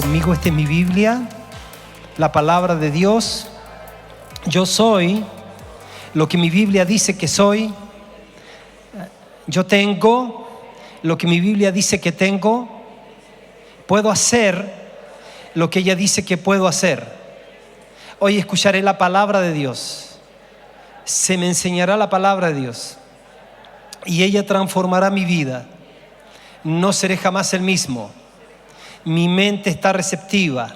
Amigo, esta es mi Biblia, la palabra de Dios. Yo soy lo que mi Biblia dice que soy. Yo tengo lo que mi Biblia dice que tengo. Puedo hacer lo que ella dice que puedo hacer. Hoy escucharé la palabra de Dios. Se me enseñará la palabra de Dios y ella transformará mi vida. No seré jamás el mismo. Mi mente está receptiva,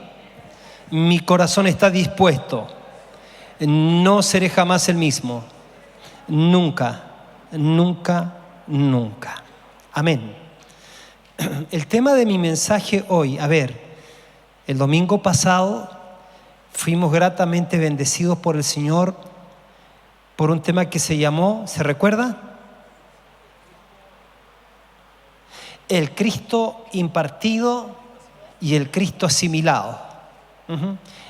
mi corazón está dispuesto. No seré jamás el mismo. Nunca, nunca, nunca. Amén. El tema de mi mensaje hoy, el domingo pasado fuimos gratamente bendecidos por el Señor por un tema que se llamó, ¿se recuerda? El Cristo impartido y el Cristo asimilado.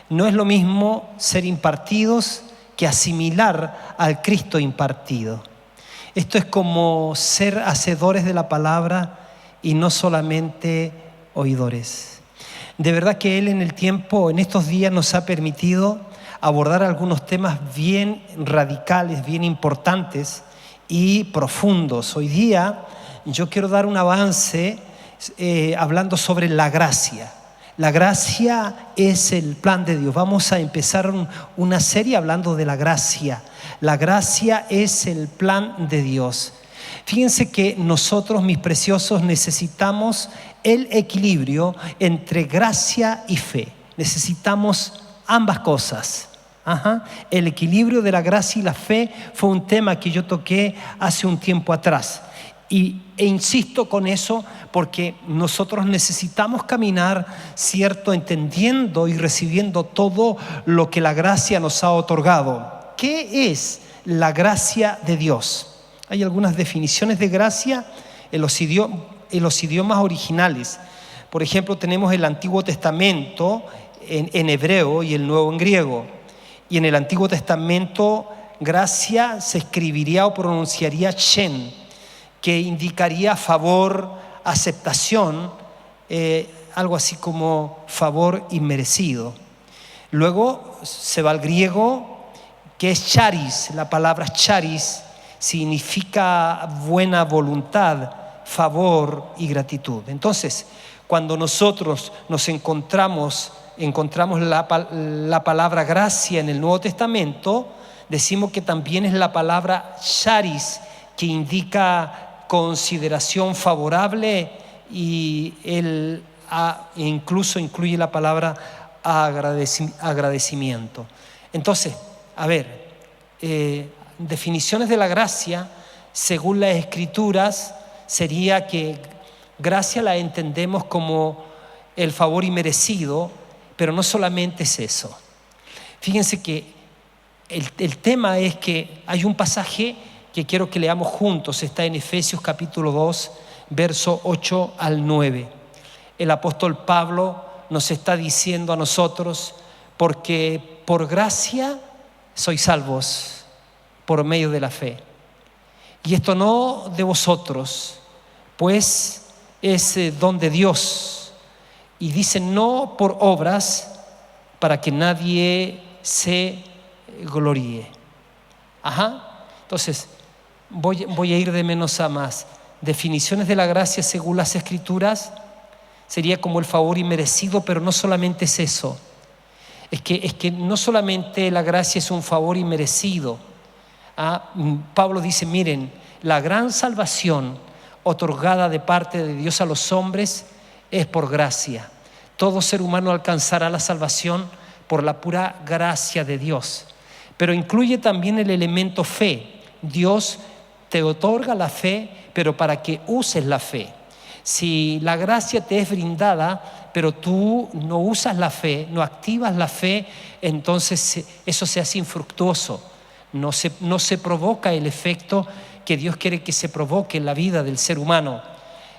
No es lo mismo ser impartidos que asimilar al Cristo impartido. Esto es como ser hacedores de la palabra y no solamente oidores. De verdad que Él en estos días nos ha permitido abordar algunos temas bien radicales, bien importantes y profundos. Hoy día yo quiero dar un avance hablando sobre la gracia. La gracia es el plan de Dios. Vamos a empezar una serie hablando de la gracia. La gracia es el plan de Dios. Fíjense que nosotros, mis preciosos, necesitamos el equilibrio entre gracia y fe. Necesitamos ambas cosas. El equilibrio de la gracia y la fe fue un tema que yo toqué hace un tiempo atrás. E insisto con eso porque nosotros necesitamos caminar, ¿cierto?, entendiendo y recibiendo todo lo que la gracia nos ha otorgado. ¿Qué es la gracia de Dios? Hay algunas definiciones de gracia en los idiomas originales. Por ejemplo, tenemos el Antiguo Testamento en hebreo y el Nuevo en griego. Y en el Antiguo Testamento, gracia se escribiría o pronunciaría shen, que indicaría favor, aceptación, algo así como favor inmerecido. Luego se va al griego, que es charis. La palabra charis significa buena voluntad, favor y gratitud. Entonces, cuando nosotros nos encontramos la palabra gracia en el Nuevo Testamento, decimos que también es la palabra charis, que indica consideración favorable y incluso incluye la palabra agradecimiento. Entonces, definiciones de la gracia según las Escrituras sería que gracia la entendemos como el favor inmerecido, pero no solamente es eso. Fíjense que el tema es que hay un pasaje que quiero que leamos juntos. Está en Efesios capítulo 2, verso 8 al 9. El apóstol Pablo nos está diciendo a nosotros: porque por gracia sois salvos por medio de la fe. Y esto no de vosotros, pues es don de Dios. Y dice: no por obras, para que nadie se gloríe. Entonces, voy a ir de menos a más. Definiciones de la gracia según las Escrituras sería como el favor inmerecido, pero no solamente es eso. Es que no solamente la gracia es un favor inmerecido. Pablo dice: miren, la gran salvación otorgada de parte de Dios a los hombres es por gracia. Todo ser humano alcanzará la salvación por la pura gracia de Dios. Pero incluye también el elemento fe. Dios te otorga la fe, pero para que uses la fe. Si la gracia te es brindada, pero tú no usas la fe, no activas la fe, entonces eso se hace infructuoso. No se provoca el efecto que Dios quiere que se provoque en la vida del ser humano.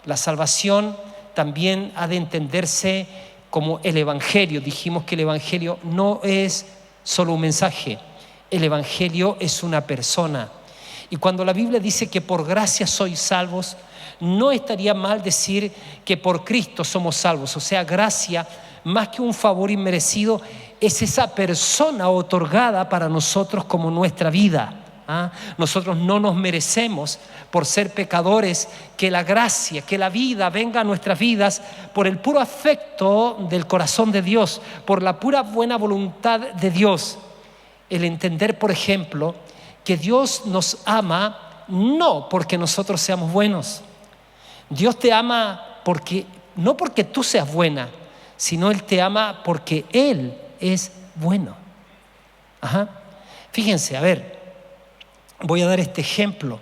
La salvación también ha de entenderse como el Evangelio. Dijimos que el Evangelio no es solo un mensaje. El Evangelio es una persona. Y cuando la Biblia dice que por gracia sois salvos, no estaría mal decir que por Cristo somos salvos. O sea, gracia más que un favor inmerecido, es esa persona otorgada para nosotros como nuestra vida. Nosotros no nos merecemos, por ser pecadores, que la gracia, que la vida venga a nuestras vidas por el puro afecto del corazón de Dios, por la pura buena voluntad de Dios. El entender, por ejemplo, que Dios nos ama no porque nosotros seamos buenos. Dios te ama no porque tú seas buena, sino Él te ama porque Él es bueno. Fíjense, a ver, voy a dar este ejemplo.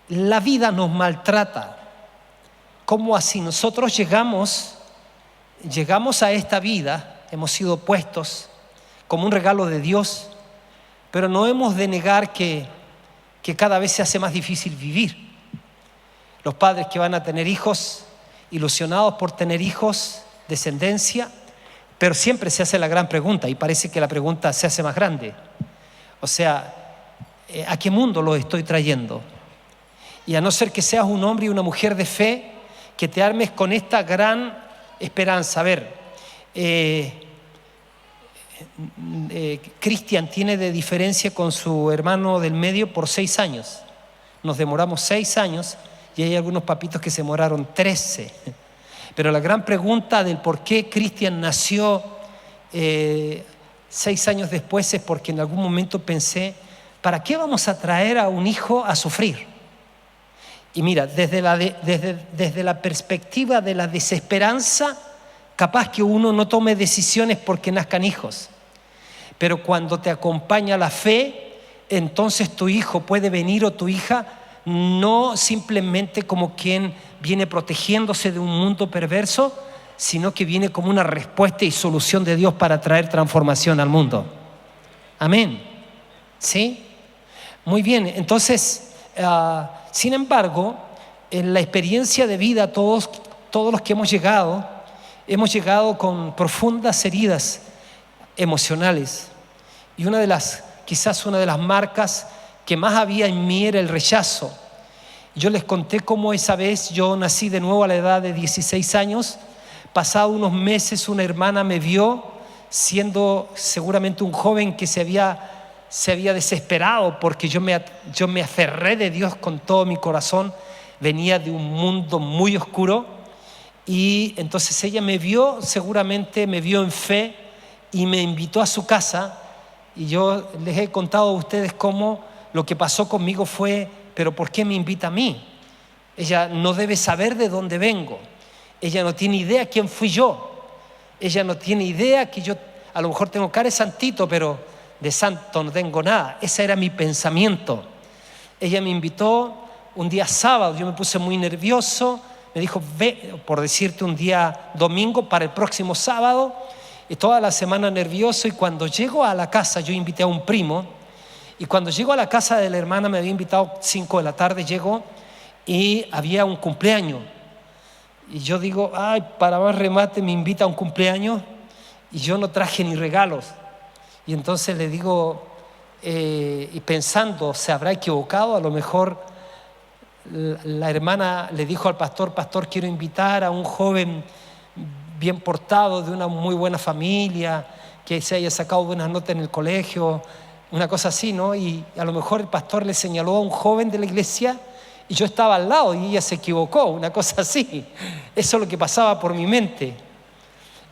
La vida nos maltrata. ¿Cómo así? Nosotros llegamos a esta vida, hemos sido puestos como un regalo de Dios, pero no hemos de negar que cada vez se hace más difícil vivir. Los padres que van a tener hijos, ilusionados por tener hijos, descendencia, pero siempre se hace la gran pregunta, y parece que la pregunta se hace más grande. O sea, ¿a qué mundo lo estoy trayendo? Y a no ser que seas un hombre y una mujer de fe, que te armes con esta gran esperanza. A ver, Cristian tiene de diferencia con su hermano del medio por 6 años. Nos demoramos 6 años y hay algunos papitos que se demoraron 13. Pero la gran pregunta del por qué Cristian nació 6 años después es porque en algún momento pensé, ¿para qué vamos a traer a un hijo a sufrir? Y mira, desde la perspectiva de la desesperanza, capaz que uno no tome decisiones porque nazcan hijos. Pero cuando te acompaña la fe, entonces tu hijo puede venir o tu hija no simplemente como quien viene protegiéndose de un mundo perverso, sino que viene como una respuesta y solución de Dios para traer transformación al mundo. Amén. ¿Sí? Muy bien. Entonces, sin embargo, en la experiencia de vida, todos los que hemos llegado con profundas heridas emocionales. Y quizás una de las marcas que más había en mí era el rechazo. Yo les conté cómo esa vez yo nací de nuevo a la edad de 16 años. Pasado unos meses, una hermana me vio siendo seguramente un joven que se había desesperado porque yo me aferré de Dios con todo mi corazón. Venía de un mundo muy oscuro y entonces ella seguramente me vio en fe y me invitó a su casa. Y yo les he contado a ustedes cómo lo que pasó conmigo fue, pero ¿por qué me invita a mí? Ella no debe saber de dónde vengo. Ella no tiene idea quién fui yo. Ella no tiene idea que yo a lo mejor tengo cara de santito, pero de santo no tengo nada. Ese era mi pensamiento. Ella me invitó un día sábado, yo me puse muy nervioso. Me dijo, ve, por decirte, un día domingo para el próximo sábado. Y toda la semana nervioso, y cuando llego a la casa, yo invité a un primo, y cuando llego a la casa de la hermana, me había invitado 5 de la tarde, llego y había un cumpleaños. Y yo digo, ay, para más remate me invita a un cumpleaños y yo no traje ni regalos. Y entonces le digo, y pensando, ¿se habrá equivocado? A lo mejor la hermana le dijo al pastor, quiero invitar a un joven bien portado, de una muy buena familia, que se haya sacado buenas notas en el colegio, una cosa así, ¿no? Y a lo mejor el pastor le señaló a un joven de la iglesia y yo estaba al lado y ella se equivocó, una cosa así. Eso es lo que pasaba por mi mente.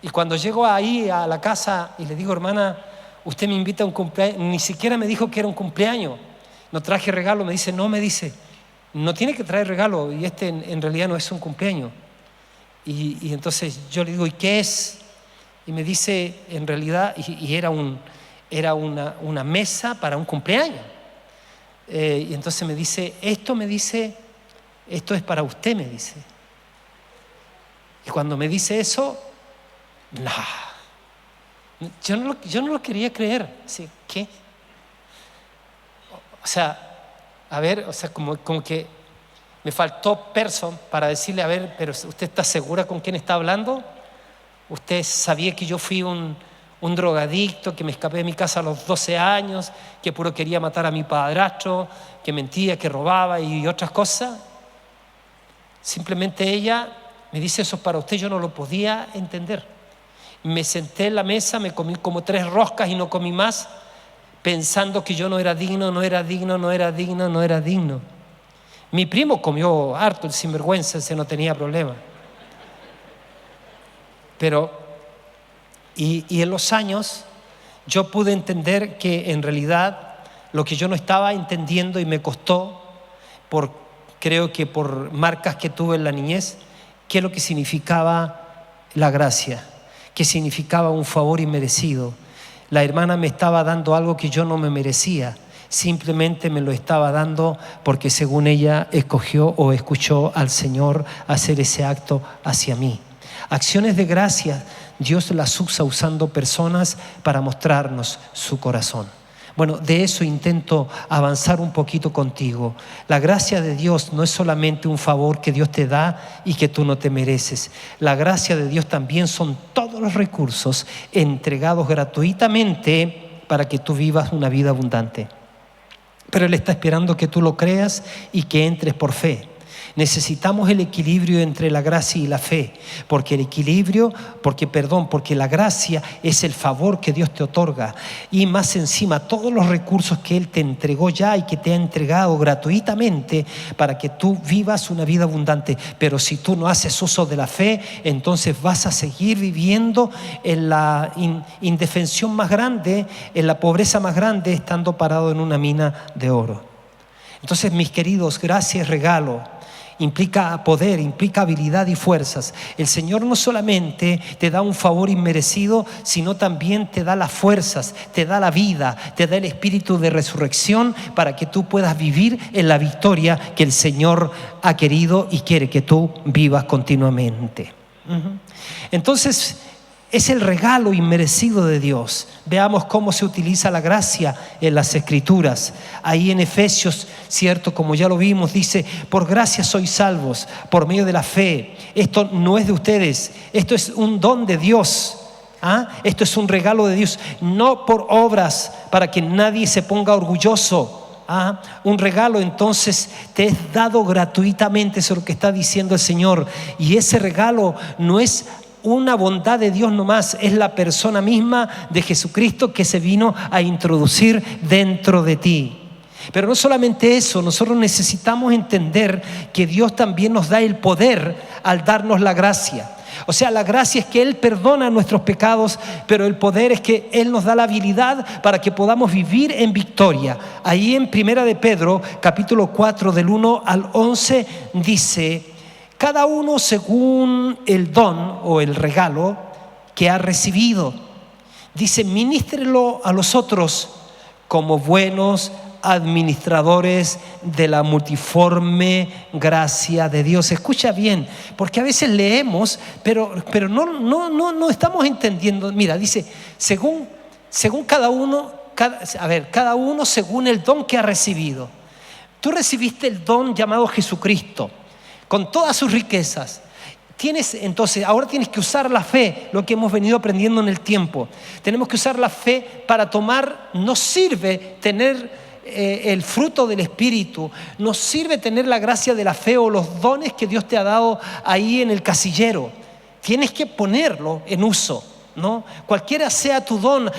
Y cuando llego ahí a la casa y le digo, hermana, usted me invita a un cumpleaños, ni siquiera me dijo que era un cumpleaños, no traje regalo, me dice, no tiene que traer regalo, y en realidad no es un cumpleaños. Y entonces yo le digo, ¿y qué es? Y me dice, en realidad, y era una mesa para un cumpleaños. Y entonces me dice, esto es para usted, me dice. Y cuando me dice eso, yo no lo quería creer. Así, ¿qué? O sea, a ver, como que me faltó para decirle, a ver, pero ¿usted está segura con quién está hablando? ¿Usted sabía que yo fui un drogadicto, que me escapé de mi casa a los 12 años, que puro quería matar a mi padrastro, que mentía, que robaba y otras cosas? Simplemente ella Me dice, eso es para usted. Yo no lo podía entender. Me senté en la mesa, me comí como 3 roscas y no comí más, pensando que yo no era digno. Mi primo comió harto, el sinvergüenza, ese no tenía problema. Pero, y en los años, yo pude entender que en realidad lo que yo no estaba entendiendo y me costó, creo que por marcas que tuve en la niñez, qué es lo que significaba la gracia, qué significaba un favor inmerecido. La hermana me estaba dando algo que yo no me merecía, simplemente me lo estaba dando porque según ella escogió o escuchó al Señor hacer ese acto hacia mí. Acciones de gracia, Dios las usa usando personas para mostrarnos su corazón. Bueno, de eso intento avanzar un poquito contigo. La gracia de Dios no es solamente un favor que Dios te da y que tú no te mereces. La gracia de Dios también son todos los recursos entregados gratuitamente para que tú vivas una vida abundante. Pero Él está esperando que tú lo creas y que entres por fe. Necesitamos el equilibrio entre la gracia y la fe, porque la gracia es el favor que Dios te otorga, y más encima todos los recursos que Él te entregó ya y que te ha entregado gratuitamente para que tú vivas una vida abundante. Pero si tú no haces uso de la fe, entonces vas a seguir viviendo en la indefensión más grande, en la pobreza más grande, estando parado en una mina de oro. Entonces, mis queridos, gracia es regalo. Implica poder, implica habilidad y fuerzas. El Señor no solamente te da un favor inmerecido, sino también te da las fuerzas, te da la vida, te da el espíritu de resurrección para que tú puedas vivir en la victoria que el Señor ha querido y quiere que tú vivas continuamente. Entonces, es el regalo inmerecido de Dios. Veamos cómo se utiliza la gracia en las Escrituras. Ahí en Efesios, cierto, como ya lo vimos, dice: por gracia sois salvos, por medio de la fe. Esto no es de ustedes, esto es un don de Dios. Esto es un regalo de Dios, no por obras, para que nadie se ponga orgulloso. Un regalo entonces te es dado gratuitamente, eso es lo que está diciendo el Señor. Y ese regalo no es una bondad de Dios nomás, es la persona misma de Jesucristo que se vino a introducir dentro de ti. Pero no solamente eso, nosotros necesitamos entender que Dios también nos da el poder al darnos la gracia. O sea, la gracia es que Él perdona nuestros pecados, pero el poder es que Él nos da la habilidad para que podamos vivir en victoria. Ahí en 1 de Pedro, capítulo 4, del 1 al 11, dice: cada uno según el don o el regalo que ha recibido. Dice: ministrelo a los otros como buenos administradores de la multiforme gracia de Dios. Escucha bien, porque a veces leemos, pero no estamos entendiendo. Mira, dice, según cada uno según el don que ha recibido. Tú recibiste el don llamado Jesucristo, con todas sus riquezas. Entonces, ahora tienes que usar la fe, lo que hemos venido aprendiendo en el tiempo. Tenemos que usar la fe para tomar. Nos sirve tener el fruto del Espíritu, nos sirve tener la gracia de la fe o los dones que Dios te ha dado ahí en el casillero. Tienes que ponerlo en uso, ¿no? Cualquiera sea tu don,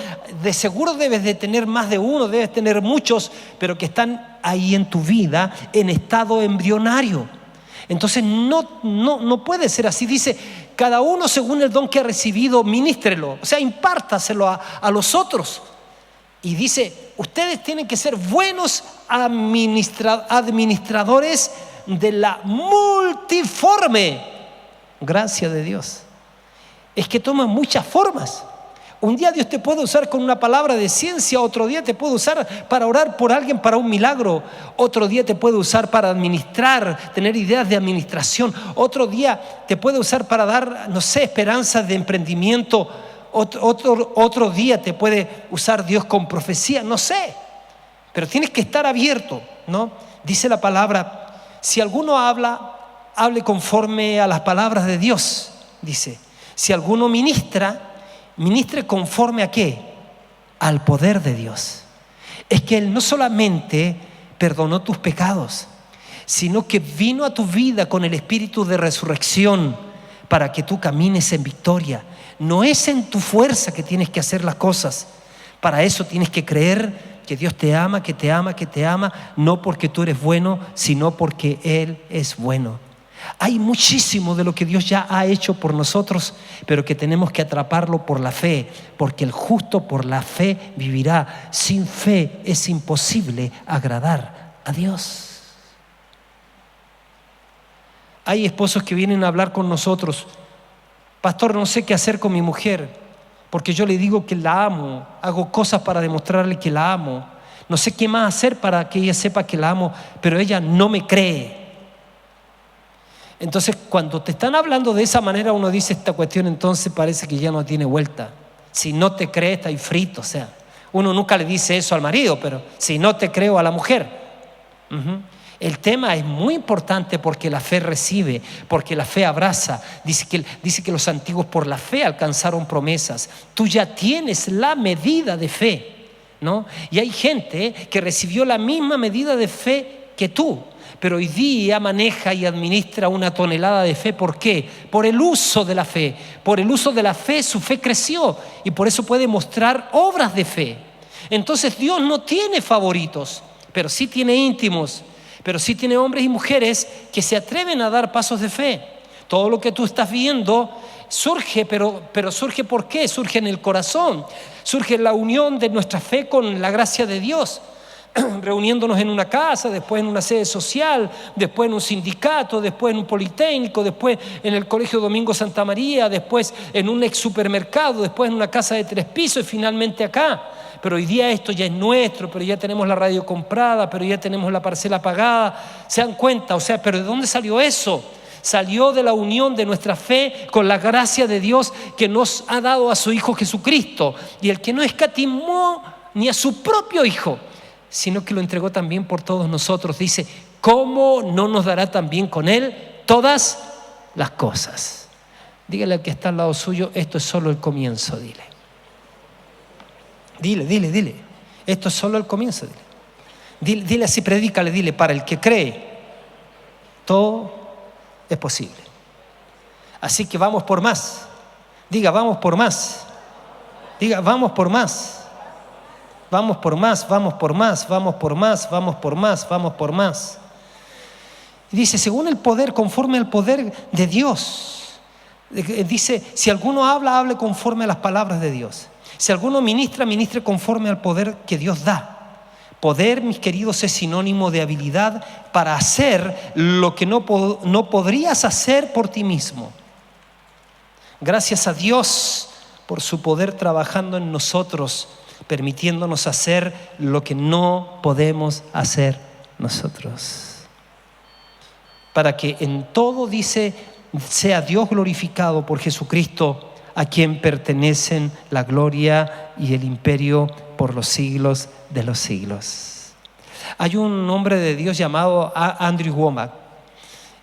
de seguro debes de tener más de uno, debes tener muchos, pero que están ahí en tu vida en estado embrionario. Entonces no puede ser así. Dice: cada uno según el don que ha recibido, ministrelo, o sea, impártaselo a los otros. Y dice: ustedes tienen que ser buenos administradores de la multiforme gracia de Dios. Es que toma muchas formas. Un día Dios te puede usar con una palabra de ciencia, otro día te puede usar para orar por alguien para un milagro, otro día te puede usar para administrar, tener ideas de administración, otro día te puede usar para dar, esperanzas de emprendimiento, otro día te puede usar Dios con profecía, pero tienes que estar abierto, ¿no? Dice la palabra: si alguno habla, hable conforme a las palabras de Dios. Dice: si alguno ministre conforme ¿a qué? Al poder de Dios. Es que Él no solamente perdonó tus pecados, sino que vino a tu vida con el espíritu de resurrección para que tú camines en victoria. No es en tu fuerza que tienes que hacer las cosas. Para eso tienes que creer que Dios te ama, que te ama, que te ama, no porque tú eres bueno, sino porque Él es bueno. Hay muchísimo de lo que Dios ya ha hecho por nosotros, pero que tenemos que atraparlo por la fe, porque el justo por la fe vivirá. Sin fe es imposible agradar a Dios. Hay esposos que vienen a hablar con nosotros: pastor, no sé qué hacer con mi mujer, porque yo le digo que la amo, hago cosas para demostrarle que la amo, no sé qué más hacer para que ella sepa que la amo, pero ella no me cree. Entonces, cuando te están hablando de esa manera, uno dice: esta cuestión entonces parece que ya no tiene vuelta. Si no te cree, está ahí frito. O sea, uno nunca le dice eso al marido, pero si no te creo, a la mujer. El tema es muy importante porque la fe recibe, porque la fe abraza. Dice que los antiguos por la fe alcanzaron promesas. Tú ya tienes la medida de fe, ¿no? Y hay gente que recibió la misma medida de fe que tú, pero hoy día maneja y administra una tonelada de fe. ¿Por qué? Por el uso de la fe. Por el uso de la fe, su fe creció y por eso puede mostrar obras de fe. Entonces Dios no tiene favoritos, pero sí tiene íntimos, pero sí tiene hombres y mujeres que se atreven a dar pasos de fe. Todo lo que tú estás viendo surge, pero surge ¿por qué? Surge en el corazón, surge en la unión de nuestra fe con la gracia de Dios. Reuniéndonos en una casa, después en una sede social, después en un sindicato, después en un politécnico, después en el Colegio Domingo Santa María, después en un ex supermercado, después en una casa de 3 pisos y finalmente acá. Pero hoy día esto ya es nuestro, pero ya tenemos la radio comprada, pero ya tenemos la parcela pagada. ¿Se dan cuenta? O sea, ¿pero de dónde salió eso? Salió de la unión de nuestra fe con la gracia de Dios que nos ha dado a su Hijo Jesucristo. Y el que no escatimó ni a su propio Hijo, sino que lo entregó también por todos nosotros. Dice: ¿cómo no nos dará también con Él todas las cosas? Dígale al que está al lado suyo: esto es solo el comienzo. Dile. Esto es solo el comienzo. Dile así, predícale, dile: para el que cree, todo es posible. Así que vamos por más. Diga: vamos por más. Diga: vamos por más. Vamos por más, vamos por más, vamos por más, vamos por más, vamos por más. Y dice: según el poder, conforme al poder de Dios. Dice: si alguno habla, hable conforme a las palabras de Dios. Si alguno ministra, ministre conforme al poder que Dios da. Poder, mis queridos, es sinónimo de habilidad para hacer lo que no podrías hacer por ti mismo. Gracias a Dios por su poder trabajando en nosotros, permitiéndonos hacer lo que no podemos hacer nosotros. Para que en todo, dice, sea Dios glorificado por Jesucristo, a quien pertenecen la gloria y el imperio por los siglos de los siglos. Hay un hombre de Dios llamado Andrew Wommack,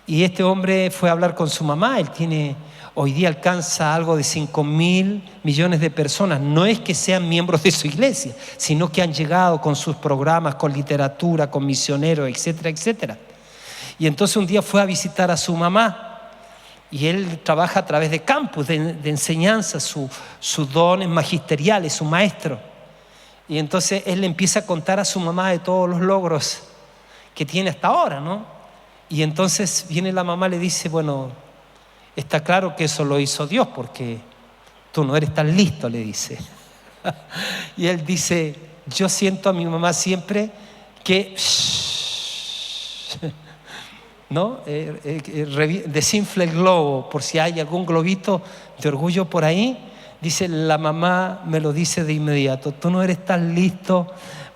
y este hombre fue a hablar con su mamá. Él hoy día alcanza algo de 5.000 millones de personas. No es que sean miembros de su iglesia, sino que han llegado con sus programas, con literatura, con misioneros, etcétera, etcétera. Y entonces un día fue a visitar a su mamá, y él trabaja a través de campus de enseñanza, sus dones magisteriales, su maestro. Y entonces él le empieza a contar a su mamá de todos los logros que tiene hasta ahora, ¿no? Y entonces viene la mamá y le dice: bueno, está claro que eso lo hizo Dios, porque tú no eres tan listo, le dice. Y él dice: yo siento a mi mamá siempre que ¿no? Desinfla el globo, por si hay algún globito de orgullo por ahí. Dice: la mamá me lo dice de inmediato: tú no eres tan listo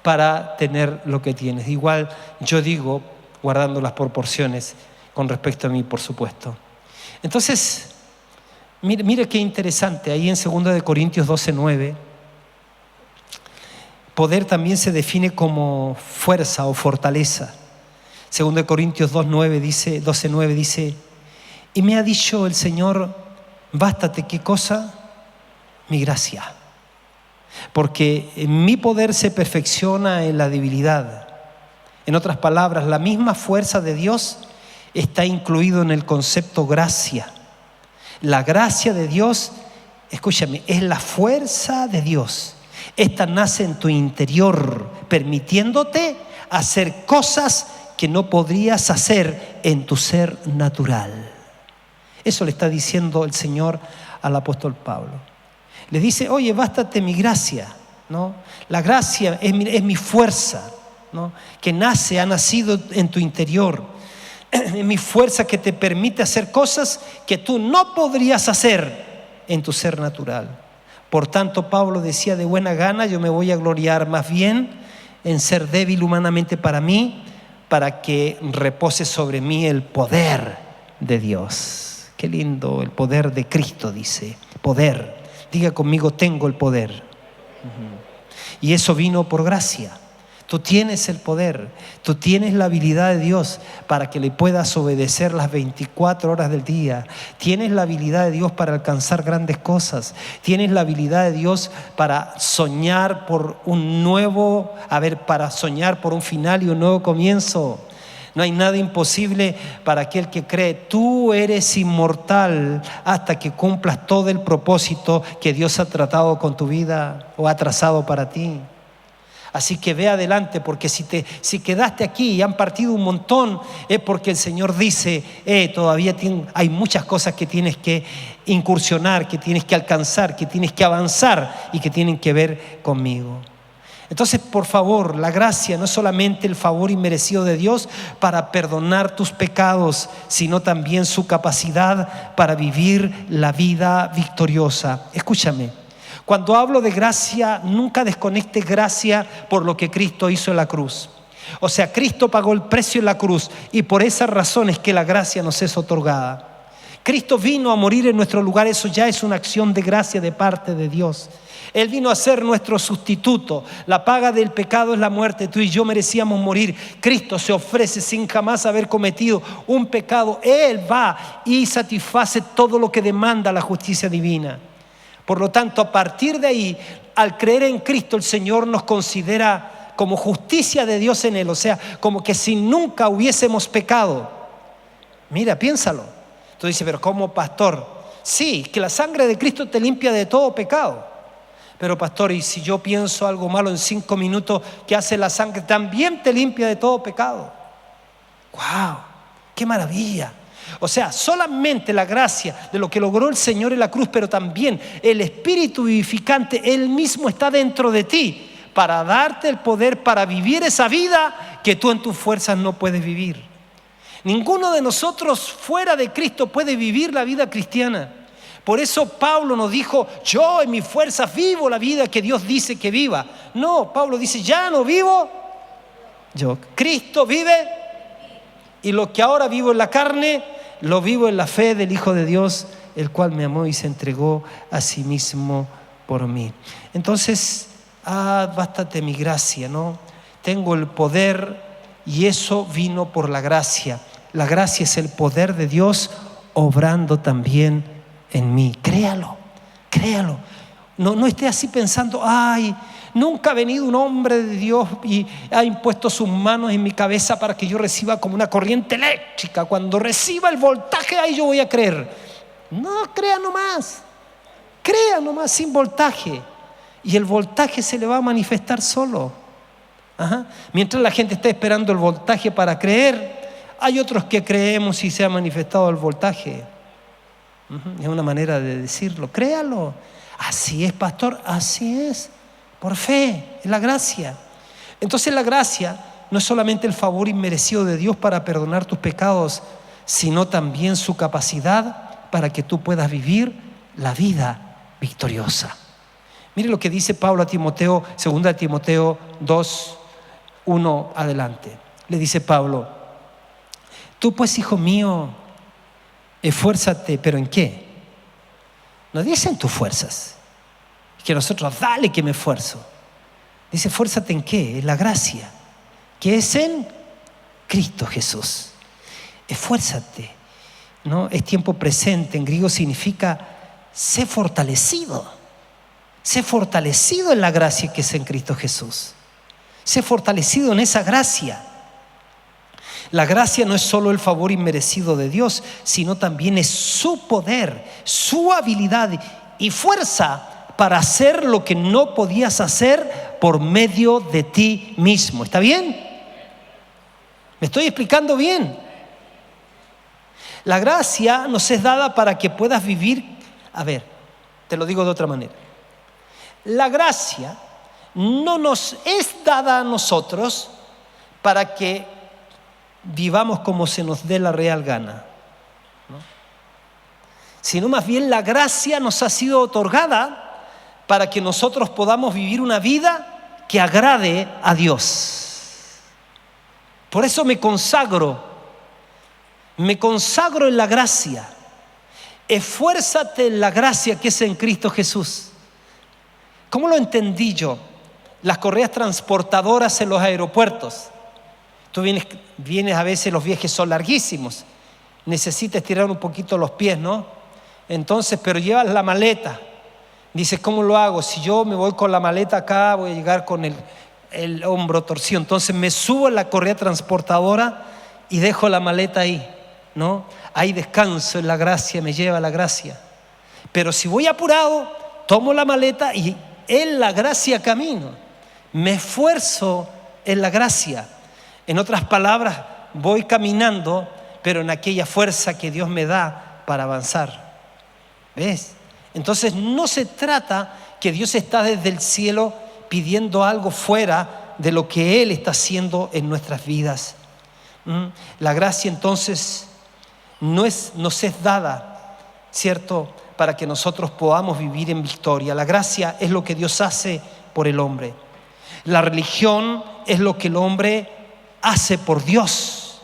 para tener lo que tienes. Igual yo digo, guardando las proporciones con respecto a mí, por supuesto. Entonces, mire qué interesante, ahí en 2 Corintios 12:9, poder también se define como fuerza o fortaleza. 2 Corintios 12:9 dice: y me ha dicho el Señor, bástate, ¿qué cosa? Mi gracia. Porque mi poder se perfecciona en la debilidad. En otras palabras, la misma fuerza de Dios está incluido en el concepto gracia. La gracia de Dios, escúchame, es la fuerza de Dios. Esta nace en tu interior, permitiéndote hacer cosas que no podrías hacer en tu ser natural. Eso le está diciendo el Señor al apóstol Pablo. Le dice, oye, bástate mi gracia, ¿no? La gracia es mi fuerza, ¿no? Que ha nacido en tu interior. Es mi fuerza que te permite hacer cosas que tú no podrías hacer en tu ser natural. Por tanto, Pablo decía, de buena gana yo me voy a gloriar más bien en ser débil humanamente para mí, para que repose sobre mí el poder de Dios. Qué lindo, el poder de Cristo, dice. Poder. Diga conmigo, tengo el poder. Y eso vino por gracia. Tú tienes el poder, tú tienes la habilidad de Dios para que le puedas obedecer las 24 horas del día. Tienes la habilidad de Dios para alcanzar grandes cosas. Tienes la habilidad de Dios para soñar por para soñar por un final y un nuevo comienzo. No hay nada imposible para aquel que cree. Tú eres inmortal hasta que cumplas todo el propósito que Dios ha tratado con tu vida o ha trazado para ti. Así que ve adelante, porque si quedaste aquí y han partido un montón, es porque el Señor dice, todavía hay muchas cosas que tienes que incursionar, que tienes que alcanzar, que tienes que avanzar y que tienen que ver conmigo. Entonces, por favor, la gracia no es solamente el favor inmerecido de Dios para perdonar tus pecados, sino también su capacidad para vivir la vida victoriosa. Escúchame. Cuando hablo de gracia, nunca desconectes gracia por lo que Cristo hizo en la cruz. O sea, Cristo pagó el precio en la cruz y por esa razón es que la gracia nos es otorgada. Cristo vino a morir en nuestro lugar, eso ya es una acción de gracia de parte de Dios. Él vino a ser nuestro sustituto. La paga del pecado es la muerte. Tú y yo merecíamos morir. Cristo se ofrece sin jamás haber cometido un pecado. Él va y satisface todo lo que demanda la justicia divina. Por lo tanto, a partir de ahí, al creer en Cristo, el Señor nos considera como justicia de Dios en Él. O sea, como que si nunca hubiésemos pecado. Mira, piénsalo. Tú dices, pero ¿cómo, pastor? Sí, que la sangre de Cristo te limpia de todo pecado. Pero pastor, y si yo pienso algo malo en 5 minutos, ¿qué hace la sangre? También te limpia de todo pecado. ¡Wow! ¡Qué maravilla! O sea, solamente la gracia de lo que logró el Señor en la cruz, pero también el Espíritu vivificante, Él mismo está dentro de ti para darte el poder para vivir esa vida que tú en tus fuerzas no puedes vivir. Ninguno de nosotros fuera de Cristo puede vivir la vida cristiana. Por eso Pablo nos dijo, yo en mis fuerzas vivo la vida que Dios dice que viva. No, Pablo dice, ya no vivo yo, Cristo vive, y lo que ahora vivo en la carne, lo vivo en la fe del Hijo de Dios, el cual me amó y se entregó a sí mismo por mí. Entonces, bástate mi gracia, ¿no? Tengo el poder y eso vino por la gracia. La gracia es el poder de Dios obrando también en mí. Créalo, créalo. No esté así pensando, ay, nunca ha venido un hombre de Dios y ha impuesto sus manos en mi cabeza para que yo reciba como una corriente eléctrica. Cuando reciba el voltaje, ahí yo voy a creer. No, crea nomás sin voltaje. Y el voltaje se le va a manifestar solo. Mientras la gente está esperando el voltaje para creer, hay otros que creemos y se ha manifestado el voltaje. Es una manera de decirlo. Créalo. Así es, pastor, así es. Por fe, es la gracia. Entonces la gracia no es solamente el favor inmerecido de Dios para perdonar tus pecados, sino también su capacidad para que tú puedas vivir la vida victoriosa. Mire lo que dice Pablo a Timoteo, 2 Timoteo 2, 1 adelante. Le dice Pablo, tú pues, hijo mío, esfuérzate, ¿pero en qué? No dice en tus fuerzas. Que nosotros, dale que me esfuerzo. Dice, esfuérzate en qué? En la gracia, que es en Cristo Jesús. Esfuérzate, ¿no? Es tiempo presente, en griego significa sé fortalecido. Sé fortalecido en la gracia que es en Cristo Jesús. Sé fortalecido en esa gracia. La gracia no es solo el favor inmerecido de Dios, sino también es su poder, su habilidad y fuerza para hacer lo que no podías hacer por medio de ti mismo. ¿Está bien? ¿Me estoy explicando bien? La gracia nos es dada para que puedas vivir. A ver, te lo digo de otra manera. La gracia no nos es dada a nosotros para que vivamos como se nos dé la real gana, ¿no? Sino más bien la gracia nos ha sido otorgada para que nosotros podamos vivir una vida que agrade a Dios. Por eso me consagro en la gracia. Esfuérzate en la gracia que es en Cristo Jesús. ¿Cómo lo entendí yo? Las correas transportadoras en los aeropuertos. Tú vienes a veces, los viajes son larguísimos, necesitas estirar un poquito los pies, ¿no? Entonces, pero llevas la maleta. Dices, ¿cómo lo hago? Si yo me voy con la maleta acá, voy a llegar con el hombro torcido. Entonces me subo en la correa transportadora y dejo la maleta ahí, ¿no? Ahí descanso en la gracia, me lleva la gracia. Pero si voy apurado, tomo la maleta y en la gracia camino. Me esfuerzo en la gracia. En otras palabras, voy caminando, pero en aquella fuerza que Dios me da para avanzar. ¿Ves? Entonces no se trata que Dios está desde el cielo pidiendo algo fuera de lo que Él está haciendo en nuestras vidas. La gracia entonces nos es dada, ¿cierto?, para que nosotros podamos vivir en victoria. La gracia es lo que Dios hace por el hombre. La religión es lo que el hombre hace por Dios.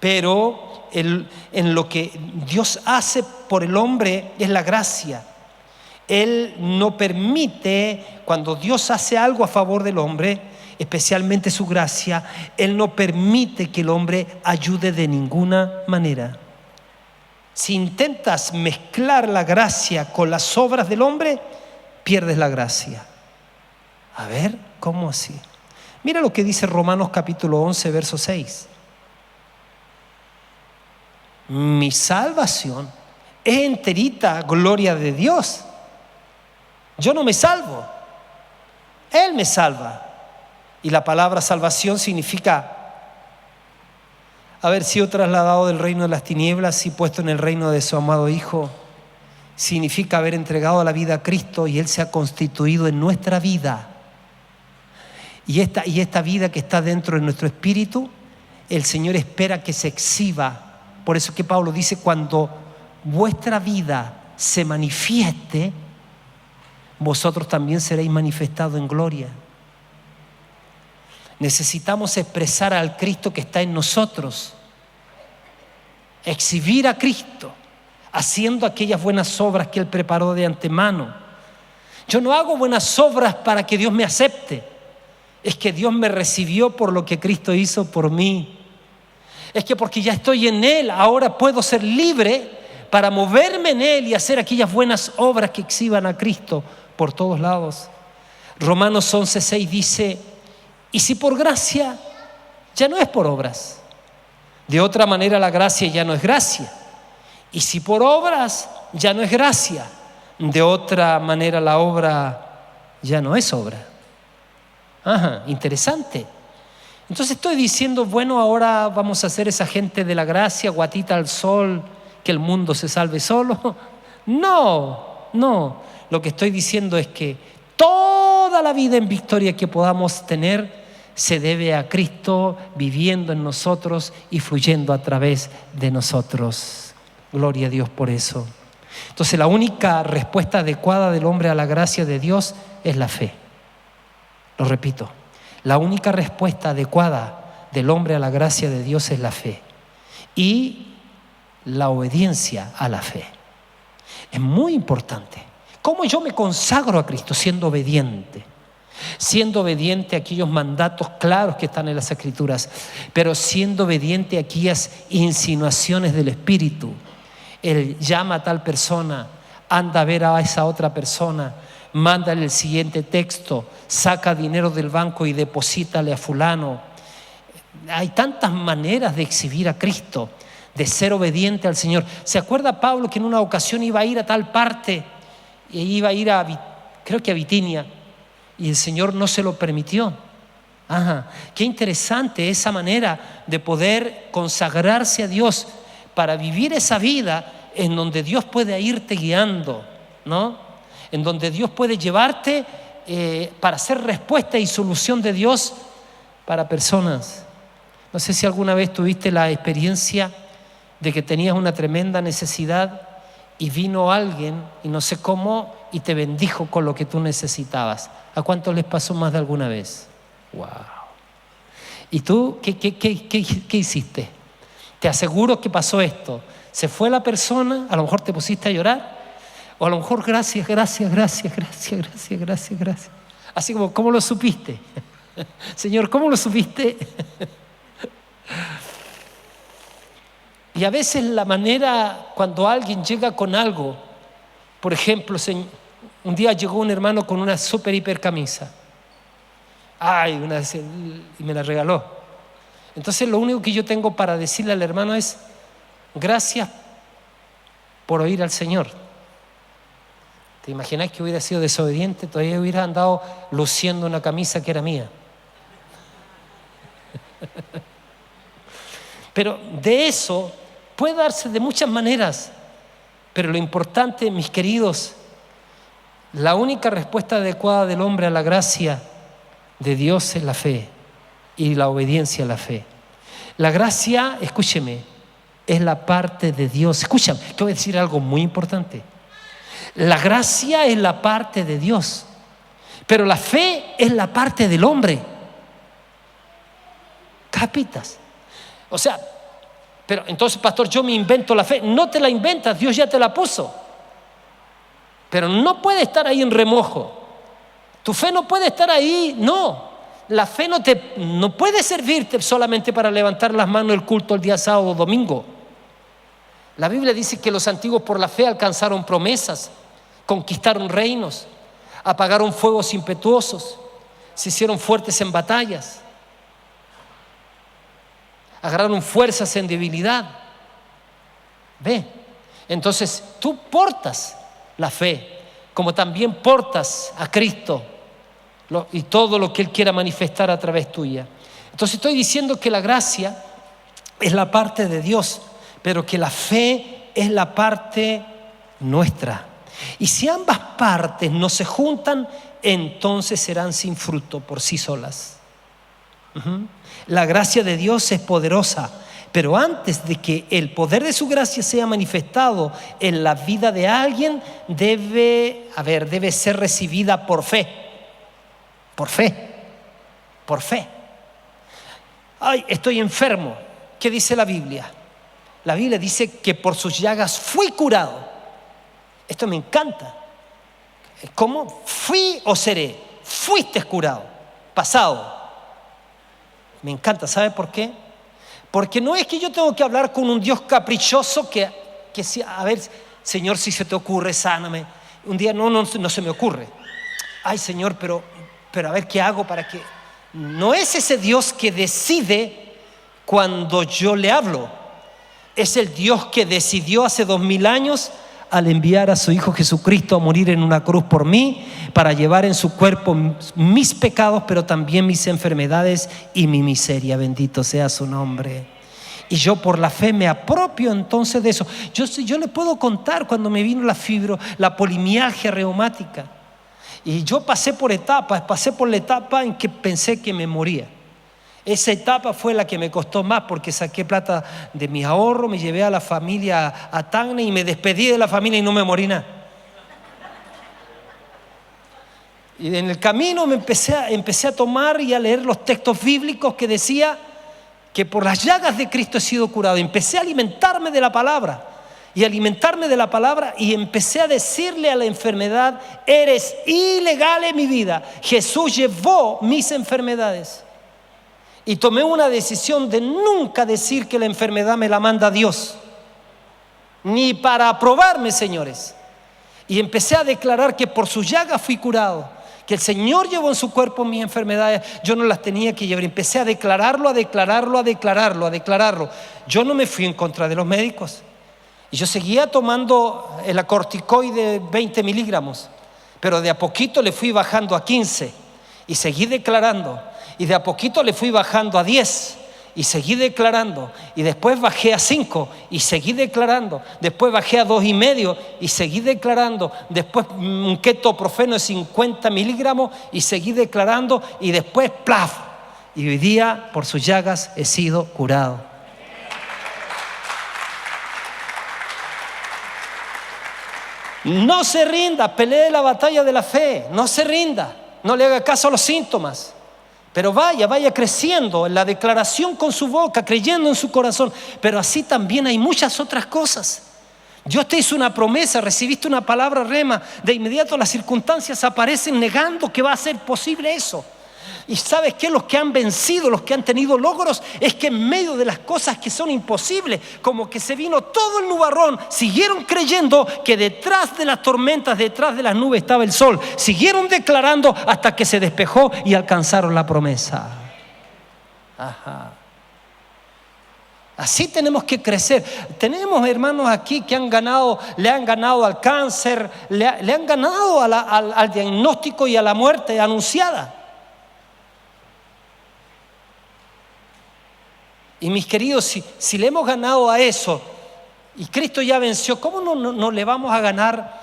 Pero en lo que Dios hace por el hombre es la gracia. Él no permite, cuando Dios hace algo a favor del hombre, especialmente su gracia, Él no permite que el hombre ayude de ninguna manera. Si intentas mezclar la gracia con las obras del hombre, pierdes la gracia. A ver, ¿cómo así? Mira lo que dice Romanos capítulo 11, verso 6. Mi salvación es enterita gloria de Dios. Yo no me salvo, Él me salva. Y la palabra salvación significa haber sido trasladado del reino de las tinieblas y puesto en el reino de su amado Hijo. Significa haber entregado la vida a Cristo y Él se ha constituido en nuestra vida. Y esta vida que está dentro de nuestro espíritu, el Señor espera que se exhiba. Por eso que Pablo dice, cuando vuestra vida se manifieste, vosotros también seréis manifestados en gloria. Necesitamos expresar al Cristo que está en nosotros, exhibir a Cristo, haciendo aquellas buenas obras que Él preparó de antemano. Yo no hago buenas obras para que Dios me acepte, es que Dios me recibió por lo que Cristo hizo por mí. Es que porque ya estoy en Él, ahora puedo ser libre para moverme en Él y hacer aquellas buenas obras que exhiban a Cristo por todos lados. Romanos 11:6 dice, y si por gracia, ya no es por obras. De otra manera la gracia ya no es gracia. Y si por obras, ya no es gracia. De otra manera la obra ya no es obra. Ajá, interesante. Entonces estoy diciendo, bueno, ahora vamos a hacer esa gente de la gracia, guatita al sol, que el mundo se salve solo. No. Lo que estoy diciendo es que toda la vida en victoria que podamos tener se debe a Cristo viviendo en nosotros y fluyendo a través de nosotros. Gloria a Dios por eso. Entonces la única respuesta adecuada del hombre a la gracia de Dios es la fe. Lo repito, la única respuesta adecuada del hombre a la gracia de Dios es la fe y la obediencia a la fe. Es muy importante. ¿Cómo yo me consagro a Cristo? Siendo obediente a aquellos mandatos claros que están en las Escrituras, pero siendo obediente a aquellas insinuaciones del Espíritu. Él llama a tal persona, anda a ver a esa otra persona, mándale el siguiente texto, saca dinero del banco y deposítale a fulano. Hay tantas maneras de exhibir a Cristo, de ser obediente al Señor. ¿Se acuerda Pablo que en una ocasión iba a ir a tal parte? Y iba a ir creo que a Bitinia, y el Señor no se lo permitió. Qué interesante esa manera de poder consagrarse a Dios para vivir esa vida en donde Dios puede irte guiando, ¿no? En donde Dios puede llevarte para ser respuesta y solución de Dios para personas. No sé si alguna vez tuviste la experiencia de que tenías una tremenda necesidad y vino alguien, y no sé cómo, y te bendijo con lo que tú necesitabas. ¿A cuántos les pasó más de alguna vez? ¡Wow! ¿Y tú qué hiciste? Te aseguro que pasó esto. Se fue la persona, a lo mejor te pusiste a llorar, o a lo mejor gracias. Así como, ¿cómo lo supiste? Señor, ¿cómo lo supiste? Y a veces la manera, cuando alguien llega con algo, por ejemplo, un día llegó un hermano con una super hiper camisa. Y me la regaló. Entonces lo único que yo tengo para decirle al hermano es: gracias por oír al Señor. ¿Te imaginas que hubiera sido desobediente? Todavía hubiera andado luciendo una camisa que era mía. Pero de eso puede darse de muchas maneras. Pero lo importante, mis queridos, la única respuesta adecuada del hombre a la gracia de Dios es la fe y la obediencia a la fe. La gracia, escúcheme, es la parte de Dios. Escúchame, te voy a decir algo muy importante. La gracia es la parte de Dios, pero la fe es la parte del hombre. ¿Capitas? O sea, pero entonces, pastor, yo me invento la fe. No te la inventas, Dios ya te la puso. Pero no puede estar ahí en remojo. Tu fe no puede estar ahí, no. La fe no puede servirte solamente para levantar las manos el culto el día sábado o domingo. La Biblia dice que los antiguos por la fe alcanzaron promesas, conquistaron reinos, apagaron fuegos impetuosos, se hicieron fuertes en batallas, agarraron fuerzas en debilidad. Ve, entonces tú portas la fe, como también portas a Cristo y todo lo que Él quiera manifestar a través tuya. Entonces estoy diciendo que la gracia es la parte de Dios, pero que la fe es la parte nuestra. Y si ambas partes no se juntan, entonces serán sin fruto por sí solas. La gracia de Dios es poderosa, pero antes de que el poder de su gracia sea manifestado en la vida de alguien, debe ser recibida por fe. Por fe. Ay, estoy enfermo. ¿Qué dice la Biblia? La Biblia dice que por sus llagas fui curado. Esto me encanta. ¿Cómo? Fui o seré. Fuiste curado. Pasado. Me encanta. ¿Sabe por qué? Porque no es que yo tengo que hablar con un Dios caprichoso que a ver, Señor, si se te ocurre, sáname. Un día no se me ocurre. Ay, Señor, pero a ver qué hago para que... No es ese Dios que decide cuando yo le hablo. Es el Dios que decidió hace 2000 años al enviar a su Hijo Jesucristo a morir en una cruz por mí, para llevar en su cuerpo mis pecados, pero también mis enfermedades y mi miseria. Bendito sea su nombre. Y yo por la fe me apropio entonces de eso. Yo le puedo contar cuando me vino la polimialgia reumática. Y yo pasé por la etapa en que pensé que me moría. Esa etapa fue la que me costó más, porque saqué plata de mis ahorros, me llevé a la familia a Tacna y me despedí de la familia y no me morí nada. Y en el camino empecé a tomar y a leer los textos bíblicos que decía que por las llagas de Cristo he sido curado. Empecé a alimentarme de la palabra. Y empecé a decirle a la enfermedad: eres ilegal en mi vida. Jesús llevó mis enfermedades. Y tomé una decisión de nunca decir que la enfermedad me la manda Dios, ni para aprobarme, señores. Y empecé a declarar que por sus llagas fui curado, que el Señor llevó en su cuerpo mis enfermedades, yo no las tenía que llevar. Empecé a declararlo, a declararlo, a declararlo, a declararlo. Yo no me fui en contra de los médicos. Y yo seguía tomando el corticoide 20 miligramos, pero de a poquito le fui bajando a 15 y seguí declarando. Y de a poquito le fui bajando a 10 y seguí declarando. Y después bajé a 5 y seguí declarando. Después bajé a 2,5 y seguí declarando. Después un ketoprofeno de 50 miligramos y seguí declarando. Y después ¡plaf! Y hoy día por sus llagas he sido curado. No se rinda, pelee la batalla de la fe, no se rinda, no le haga caso a los síntomas, pero vaya creciendo en la declaración con su boca, creyendo en su corazón. Pero así también hay muchas otras cosas. Dios te hizo una promesa, recibiste una palabra rema, de inmediato las circunstancias aparecen negando que va a ser posible eso. Y ¿sabes qué? Los que han vencido, los que han tenido logros, es que en medio de las cosas que son imposibles, como que se vino todo el nubarrón, siguieron creyendo que detrás de las tormentas, detrás de las nubes estaba el sol. Siguieron declarando hasta que se despejó y alcanzaron la promesa. Ajá. Así tenemos que crecer. Tenemos hermanos aquí que han ganado, le han ganado al cáncer, le han ganado al diagnóstico y a la muerte anunciada. Y mis queridos, si le hemos ganado a eso y Cristo ya venció, ¿cómo no le vamos a ganar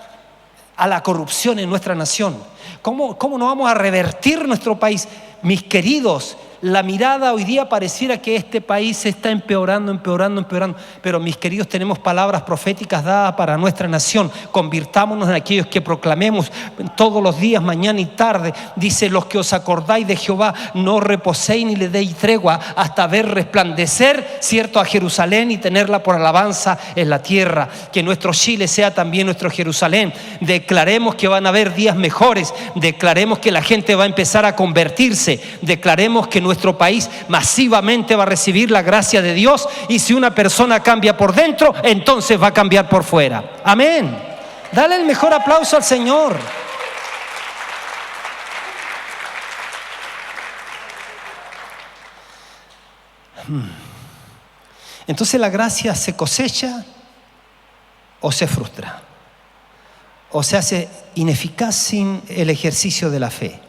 a la corrupción en nuestra nación? ¿Cómo no vamos a revertir nuestro país? Mis queridos, la mirada hoy día pareciera que este país se está empeorando, pero mis queridos, tenemos palabras proféticas dadas para nuestra nación. Convirtámonos en aquellos que proclamemos todos los días, mañana y tarde. Dice: los que os acordáis de Jehová, no reposéis ni le deis tregua hasta ver resplandecer, cierto, a Jerusalén y tenerla por alabanza en la tierra. Que nuestro Chile sea también nuestro Jerusalén. Declaremos que van a haber días mejores, declaremos que la gente va a empezar a convertirse, declaremos que nuestro país masivamente va a recibir la gracia de Dios, y si una persona cambia por dentro, entonces va a cambiar por fuera. Amén. Dale el mejor aplauso al Señor. Entonces la gracia se cosecha o se frustra, o se hace ineficaz sin el ejercicio de la fe.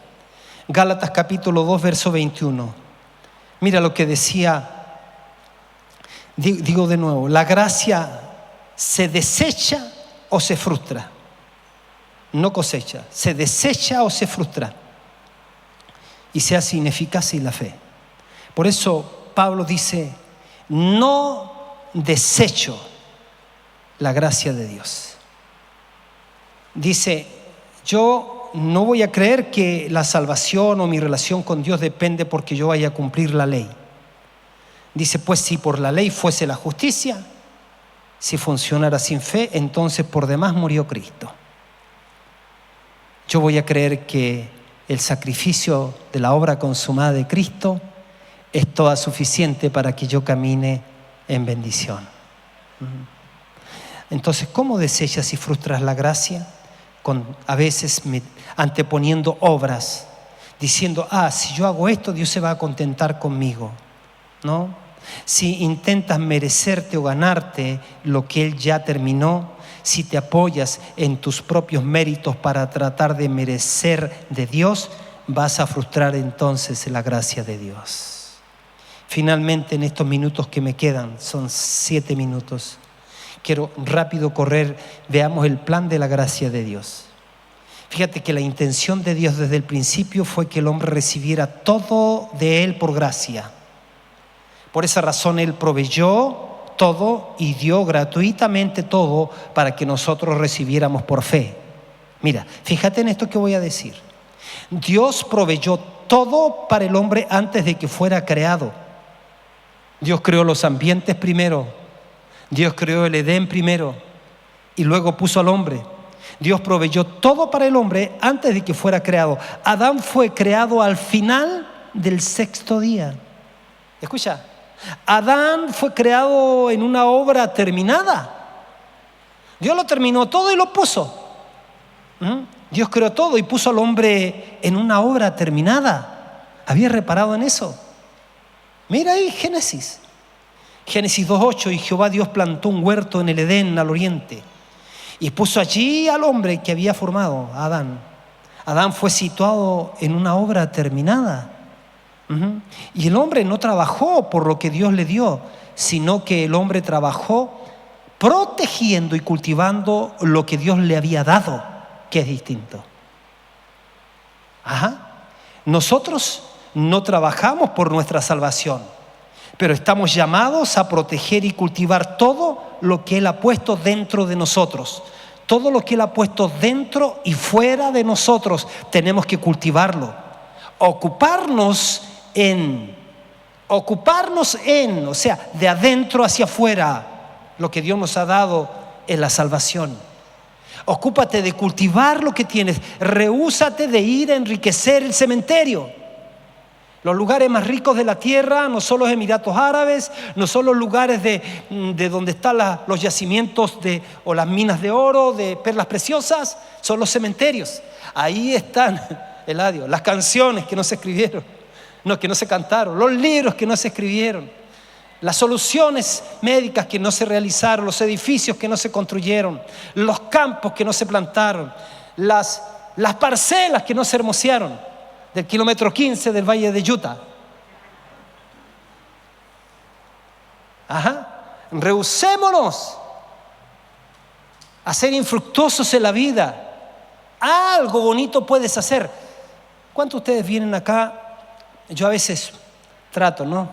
Gálatas capítulo 2, verso 21. Mira lo que decía, digo de nuevo, la gracia se desecha o se frustra. No cosecha, se desecha o se frustra. Y se hace ineficaz sin la fe. Por eso Pablo dice: no desecho la gracia de Dios. Dice: yo no voy a creer que la salvación o mi relación con Dios depende porque yo vaya a cumplir la ley. Dice: pues si por la ley fuese la justicia, si funcionara sin fe, entonces por demás murió Cristo. Yo voy a creer que el sacrificio de la obra consumada de Cristo es toda suficiente para que yo camine en bendición. Entonces, ¿cómo desechas y frustras la gracia? A veces anteponiendo obras, diciendo: si yo hago esto, Dios se va a contentar conmigo. ¿No? Si intentas merecerte o ganarte lo que Él ya terminó, si te apoyas en tus propios méritos para tratar de merecer de Dios, vas a frustrar entonces la gracia de Dios. Finalmente, en estos minutos que me quedan, son 7 minutos, quiero rápido correr, veamos el plan de la gracia de Dios. Fíjate que la intención de Dios desde el principio fue que el hombre recibiera todo de Él por gracia. Por esa razón Él proveyó todo y dio gratuitamente todo para que nosotros recibiéramos por fe. Mira, fíjate en esto que voy a decir. Dios proveyó todo para el hombre antes de que fuera creado. Dios creó los ambientes primero, Dios creó el Edén primero y luego puso al hombre. Dios proveyó todo para el hombre antes de que fuera creado. Adán fue creado al final del 6º día. Escucha, Adán fue creado en una obra terminada. Dios lo terminó todo y lo puso. Dios creó todo y puso al hombre en una obra terminada. ¿Había reparado en eso? Mira ahí Génesis 2:8, y Jehová Dios plantó un huerto en el Edén al oriente y puso allí al hombre que había formado, a Adán. Adán fue situado en una obra terminada. Y el hombre no trabajó por lo que Dios le dio, sino que el hombre trabajó protegiendo y cultivando lo que Dios le había dado, que es distinto. Nosotros no trabajamos por nuestra salvación, pero estamos llamados a proteger y cultivar todo lo que Él ha puesto dentro de nosotros. Todo lo que Él ha puesto dentro y fuera de nosotros, tenemos que cultivarlo. Ocuparnos en, o sea, de adentro hacia afuera, lo que Dios nos ha dado es la salvación. Ocúpate de cultivar lo que tienes. Rehúsate de ir a enriquecer el cementerio. Los lugares más ricos de la tierra no son los Emiratos Árabes, no son los lugares de donde están los yacimientos o las minas de oro, de perlas preciosas, son los cementerios. Ahí están, Eladio, las canciones que no se escribieron, que no se cantaron, los libros que no se escribieron, las soluciones médicas que no se realizaron, los edificios que no se construyeron, los campos que no se plantaron, las parcelas que no se hermosearon, del kilómetro 15 del Valle de Utah. Rehusémonos a ser infructuosos en la vida. Algo bonito puedes hacer. ¿Cuántos de ustedes vienen acá? Yo a veces trato, ¿no?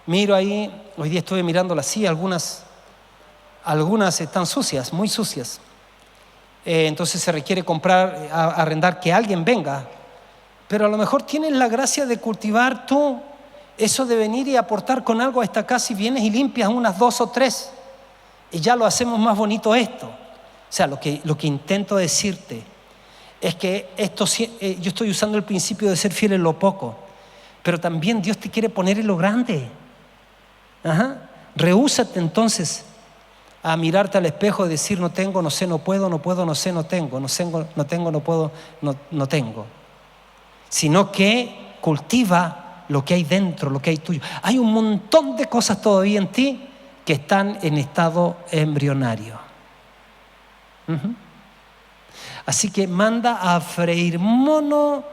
Miro ahí, hoy día estuve mirándolas así, algunas están sucias, muy sucias. Entonces se requiere arrendar que alguien venga. Pero a lo mejor tienes la gracia de cultivar tú eso de venir y aportar con algo a esta casa, y vienes y limpias unas 2 o 3 y ya lo hacemos más bonito esto. O sea, lo que intento decirte es que yo estoy usando el principio de ser fiel en lo poco, pero también Dios te quiere poner en lo grande. Rehúsate entonces a mirarte al espejo y decir no tengo, no sé, no puedo, no puedo, no sé, no tengo, no tengo, no puedo, no tengo. Sino que cultiva lo que hay dentro, lo que hay tuyo. Hay un montón de cosas todavía en ti que están en estado embrionario. Así que manda a freír mono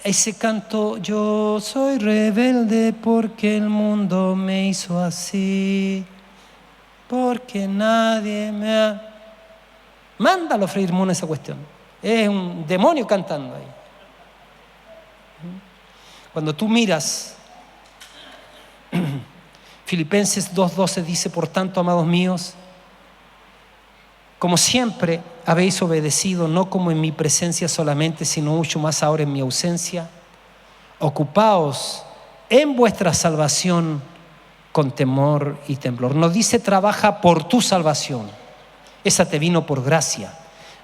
ese canto: yo soy rebelde porque el mundo me hizo así, porque nadie me ha... Mándalo a freír mono esa cuestión. Es un demonio cantando ahí. Cuando tú miras, Filipenses 2:12 dice: por tanto, amados míos, como siempre habéis obedecido, no como en mi presencia solamente, sino mucho más ahora en mi ausencia, ocupaos en vuestra salvación con temor y temblor. No dice trabaja por tu salvación, esa te vino por gracia,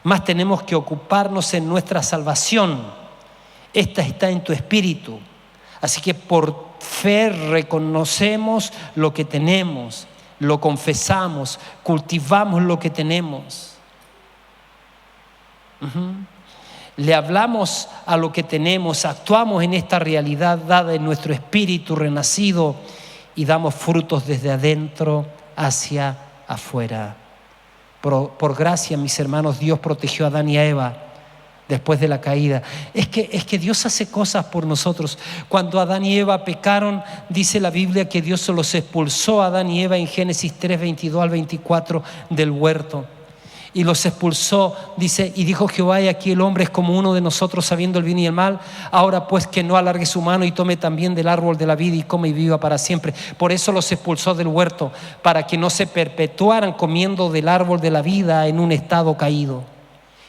más tenemos que ocuparnos en nuestra salvación. Esta está en tu espíritu. Así que por fe reconocemos lo que tenemos, lo confesamos, cultivamos lo que tenemos. Le hablamos a lo que tenemos, actuamos en esta realidad dada en nuestro espíritu renacido y damos frutos desde adentro hacia afuera. Por gracia, mis hermanos, Dios protegió a Adán y a Eva después de la caída. Es que Dios hace cosas por nosotros. Cuando Adán y Eva pecaron, dice la Biblia que Dios los expulsó a Adán y Eva en Génesis 3:22 al 24 del huerto. Y los expulsó, dice, y dijo Jehová: y aquí el hombre es como uno de nosotros, sabiendo el bien y el mal. Ahora pues que no alargue su mano y tome también del árbol de la vida y come y viva para siempre. Por eso los expulsó del huerto, para que no se perpetuaran comiendo del árbol de la vida en un estado caído.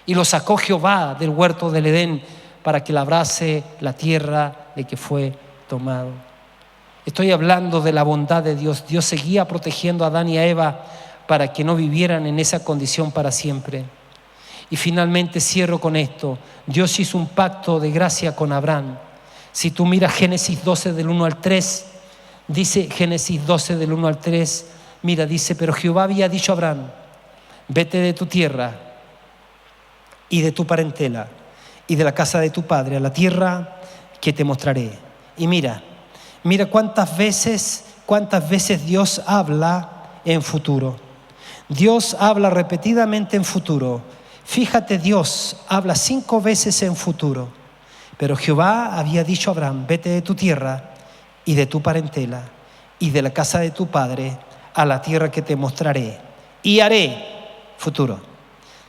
Y lo sacó Jehová del huerto del Edén para que labrase la tierra de que fue tomado. Estoy hablando de la bondad de Dios. Dios seguía protegiendo a Adán y a Eva para que no vivieran en esa condición para siempre. Y finalmente cierro con esto. Dios hizo un pacto de gracia con Abraham. Si tú miras Génesis 12 del 1 al 3, dice Génesis 12 del 1 al 3, mira, dice: pero Jehová había dicho a Abraham: vete de tu tierra y de tu parentela y de la casa de tu padre a la tierra que te mostraré. Y mira cuántas veces Dios habla en futuro. Dios habla repetidamente en futuro. Fíjate, Dios habla 5 veces en futuro. Pero Jehová había dicho a Abraham: vete de tu tierra y de tu parentela y de la casa de tu padre a la tierra que te mostraré. Y haré, futuro,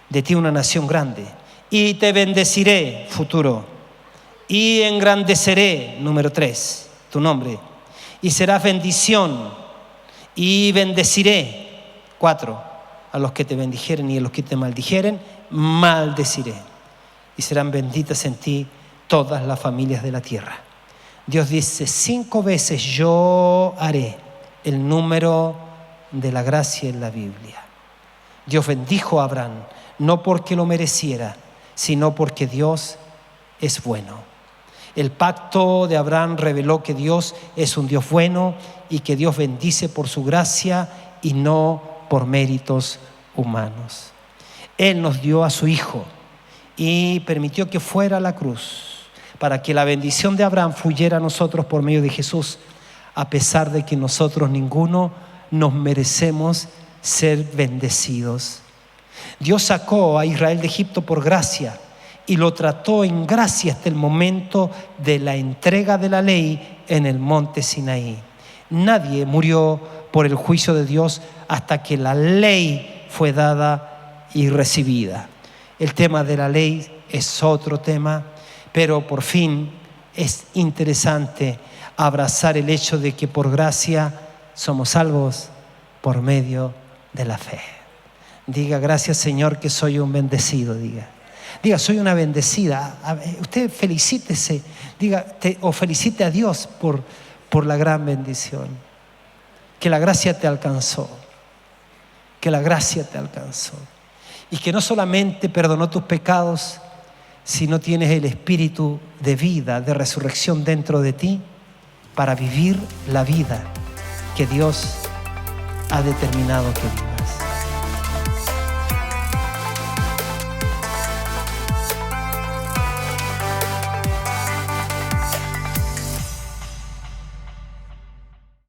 de ti una nación grande. Y te bendeciré, futuro. Y engrandeceré, número 3, tu nombre. Y serás bendición. Y bendeciré, 4, a los que te bendijeren y a los que te maldijeren, maldeciré. Y serán benditas en ti todas las familias de la tierra. Dios dice 5 veces: yo haré, el número de la gracia en la Biblia. Dios bendijo a Abraham, no porque lo mereciera, sino porque Dios es bueno. El pacto de Abraham reveló que Dios es un Dios bueno y que Dios bendice por su gracia y no por méritos humanos. Él nos dio a su Hijo y permitió que fuera a la cruz para que la bendición de Abraham fluyera a nosotros por medio de Jesús, a pesar de que nosotros ninguno nos merecemos ser bendecidos. Dios sacó a Israel de Egipto por gracia y lo trató en gracia hasta el momento de la entrega de la ley en el monte Sinaí. Nadie murió por el juicio de Dios hasta que la ley fue dada y recibida. El tema de la ley es otro tema, pero por fin es interesante abrazar el hecho de que por gracia somos salvos por medio de la fe. Diga: gracias, Señor, que soy un bendecido. Diga: soy una bendecida. Usted felicítese, o felicite a Dios por la gran bendición. Que la gracia te alcanzó. Que la gracia te alcanzó. Y que no solamente perdonó tus pecados, sino tienes el espíritu de vida, de resurrección dentro de ti para vivir la vida que Dios ha determinado que vivas.